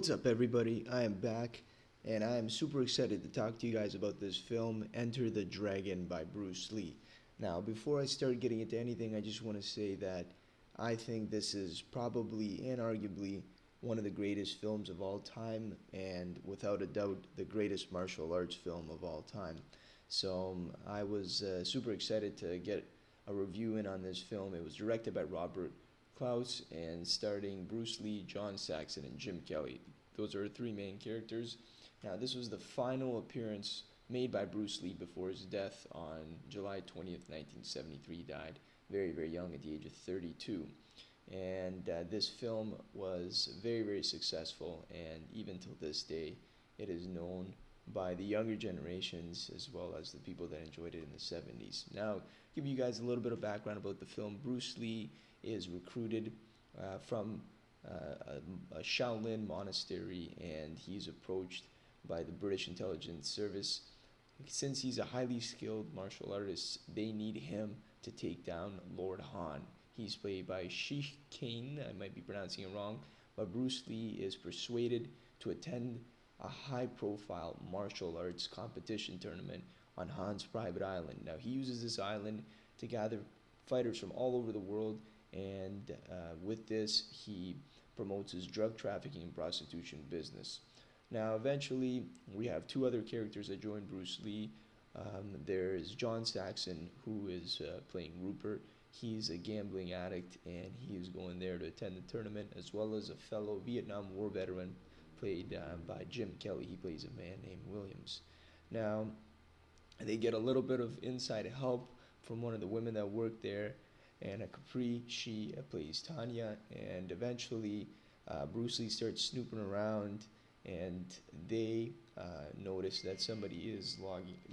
What's up, everybody? I am back, and I am super excited to talk to you guys about this film, Enter the Dragon by Bruce Lee. Now, before I start getting into anything, I just want to say that I think this is probably and arguably one of the greatest films of all time, and without a doubt, the greatest martial arts film of all time. I was super excited to get a review in on this film. It was directed by Robert Klaus and starring Bruce Lee, John Saxon, and Jim Kelly. Those are three main characters. Now, this was the final appearance made by Bruce Lee before his death on July 20th, 1973. He died very, very young at the age of 32. And this film was very, very successful, and even till this day, it is known by the younger generations as well as the people that enjoyed it in the 70s. Now, give you guys a little bit of background about the film. Bruce Lee is recruited from a Shaolin monastery, and he's approached by the British Intelligence Service. Since he's a highly skilled martial artist, they need him to take down Lord Han. He's played by Sheikh Kane. I might be pronouncing it wrong, but Bruce Lee is persuaded to attend a high-profile martial arts competition tournament on Han's private island. Now, he uses this island to gather fighters from all over the world, and with this, he promotes his drug trafficking and prostitution business. Now, eventually, we have two other characters that join Bruce Lee. There is John Saxon, who is playing Rupert. He's a gambling addict, and he is going there to attend the tournament, as well as a fellow Vietnam War veteran played by Jim Kelly. He plays a man named Williams. Now, they get a little bit of inside help from one of the women that work there, Anna Capri. She plays Tanya, and eventually Bruce Lee starts snooping around, and they notice that somebody is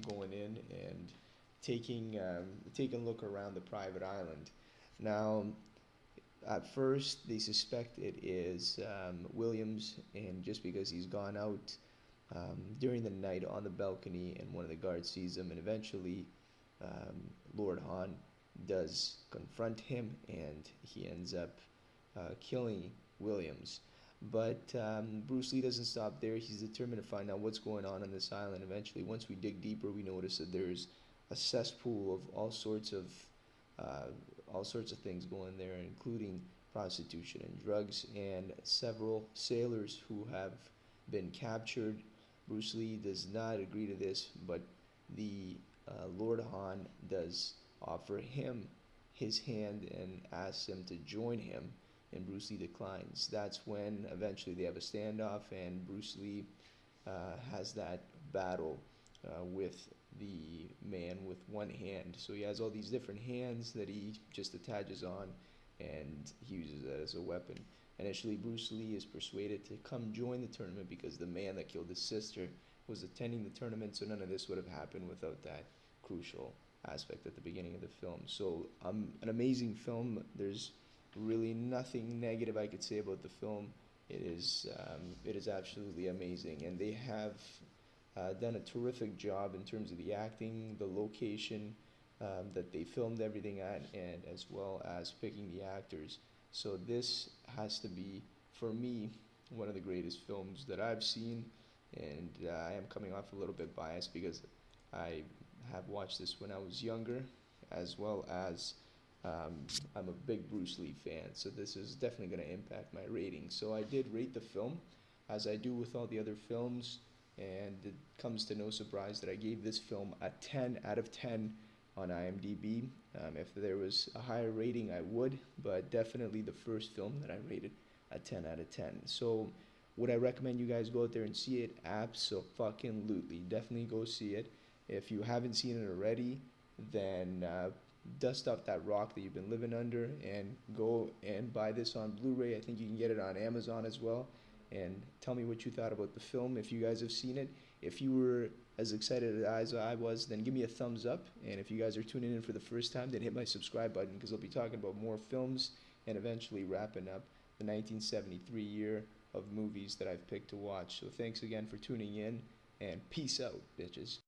going in and taking a look around the private island. Now, at first, they suspect it is Williams, and just because he's gone out during the night on the balcony, and one of the guards sees him, and eventually Lord Han does confront him, and he ends up killing Williams. But Bruce Lee doesn't stop there. He's determined to find out what's going on this island. Eventually, once we dig deeper, we notice that there's a cesspool of all sorts of things going there, including prostitution and drugs, and several sailors who have been captured. Bruce Lee does not agree to this, but the Lord Han does offer him his hand and asks him to join him, and Bruce Lee declines. That's when eventually they have a standoff, and Bruce Lee has that battle with the man with one hand. So he has all these different hands that he just attaches on, and he uses that as a weapon. Initially, Bruce Lee is persuaded to come join the tournament because the man that killed his sister was attending the tournament, so none of this would have happened without that crucial aspect at the beginning of the film. So an amazing film. There's really nothing negative I could say about the film. It is absolutely amazing, and they have done a terrific job in terms of the acting, the location that they filmed everything at, and as well as picking the actors. So this has to be, for me, one of the greatest films that I've seen, and I am coming off a little bit biased because I have watched this when I was younger, as well as I'm a big Bruce Lee fan, so this is definitely going to impact my rating. So I did rate the film, as I do with all the other films, and it comes to no surprise that I gave this film a 10 out of 10 on IMDb. If there was a higher rating, I would, but definitely the first film that I rated a 10 out of 10. So would I recommend you guys go out there and see it? Abso-fucking-lutely. Definitely go see it. If you haven't seen it already, then dust off that rock that you've been living under and go and buy this on Blu-ray. I think you can get it on Amazon as well. And tell me what you thought about the film if you guys have seen it. If you were as excited as I was, then give me a thumbs up. And if you guys are tuning in for the first time, then hit my subscribe button, because I'll be talking about more films and eventually wrapping up the 1973 year of movies that I've picked to watch. So thanks again for tuning in, and peace out, bitches.